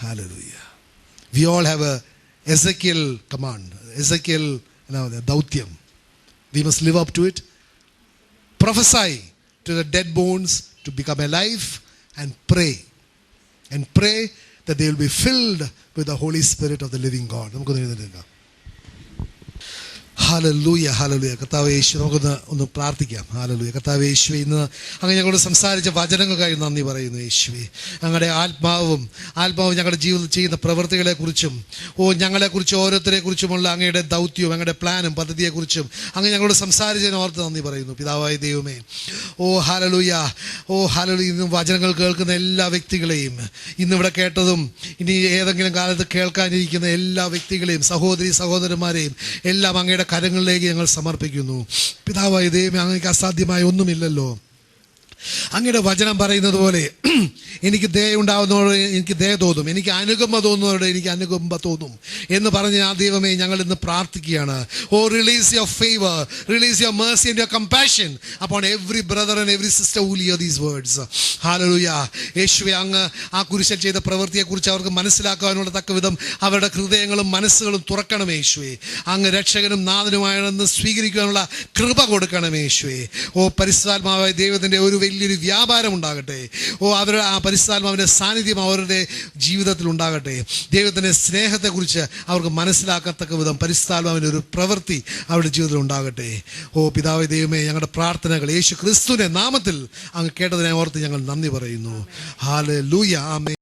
hallelujah. We all have a Ezekiel command, Ezekiel ദൗത്യം. We must live up to it. Prophesy to the dead bones to become alive and pray that they will be filled with the Holy Spirit of the living God. നമുക്കൊന്ന് എഴുന്നേൽക്കാം. Hallelujah, hallelujah. കർത്താവേ യേശു, നമുക്കൊന്ന് പ്രാർത്ഥിക്കാം. Hallelujah. കർത്താവേ യേശുവേ, ഇന്ന് അങ്ങ് ഞങ്ങളോട് സംസാരിച്ച വചനങ്ങൾക്കായി നന്ദി പറയുന്നു യേശുവേ. ഞങ്ങളുടെ ആത്മാവും ഞങ്ങളുടെ ജീവിതത്തിൽ ചെയ്യുന്ന പ്രവൃത്തികളെക്കുറിച്ചും ഞങ്ങളെക്കുറിച്ച് ഓരോരുത്തരെക്കുറിച്ചുമുള്ള അങ്ങയുടെ ദൗത്യവും അങ്ങയുടെ പ്ലാനും പദ്ധതിയെക്കുറിച്ചും അങ്ങ് ഞങ്ങളോട് സംസാരിച്ചതിന് ഓർത്ത് നന്ദി പറയുന്നു പിതാവായ ദൈവമേ. Hallelujah, hallelujah. ഇന്ന് വചനങ്ങൾ കേൾക്കുന്ന എല്ലാ വ്യക്തികളെയും, ഇന്നിവിടെ കേട്ടതും ഇനി ഏതെങ്കിലും കാലത്ത് കേൾക്കാനിരിക്കുന്ന എല്ലാ വ്യക്തികളെയും, സഹോദരന്മാരെയും എല്ലാം അങ്ങയുടെ കരങ്ങളിലേക്ക് ഞങ്ങൾ സമർപ്പിക്കുന്നു പിതാവായ ദൈവമേ. അങ്ങേക്ക് അസാധ്യമായ ഒന്നുമില്ലല്ലോ. അങ്ങയുടെ വചനം പറയുന്നത് പോലെ എനിക്ക് ദയ ഉണ്ടാവുന്നവരോട് എനിക്ക് ദയ തോന്നും, എനിക്ക് അനുകമ്പ തോന്നുന്നവരോട് എനിക്ക് അനുകമ്പ തോന്നും എന്ന് പറഞ്ഞ് ആ ദൈവമേ ഞങ്ങൾ ഇന്ന് പ്രാർത്ഥിക്കുകയാണ്. Release your favour, release your mercy and your compassion upon every brother and every sister who hear these words. Hallelujah. യേശുവേ, അങ്ങ് ആ കുരിശിൽ ചെയ്ത പ്രവൃത്തിയെക്കുറിച്ച് അവർക്ക് മനസ്സിലാക്കാനുള്ള തക്ക വിധം അവരുടെ ഹൃദയങ്ങളും മനസ്സുകളും തുറക്കണം യേശുവേ. അങ്ങ് രക്ഷകനും നാഥനുമാണെന്ന് സ്വീകരിക്കാനുള്ള കൃപ കൊടുക്കണം യേശുവേ. പരിശുദ്ധാത്മാവായ ദൈവത്തിൻ്റെ ഒരു വലിയൊരു വ്യാപാരം ഉണ്ടാകട്ടെ. അവരുടെ ആ പരിശുദ്ധാത്മാവിൻ്റെ സാന്നിധ്യം അവരുടെ ജീവിതത്തിൽ ഉണ്ടാകട്ടെ. ദൈവത്തിൻ്റെ സ്നേഹത്തെക്കുറിച്ച് അവർക്ക് മനസ്സിലാക്കത്തക്ക വിധം പരിശുദ്ധാത്മാവിൻ്റെ ഒരു പ്രവൃത്തി അവരുടെ ജീവിതത്തിൽ ഉണ്ടാകട്ടെ. പിതാവേ ദൈവമേ, ഞങ്ങളുടെ പ്രാർത്ഥനകൾ യേശു ക്രിസ്തുവിൻ്റെ നാമത്തിൽ അങ്ങ് കേട്ടതിനെ ഓർത്ത് ഞങ്ങൾ നന്ദി പറയുന്നു. ഹല്ലേലൂയ. ആമേൻ.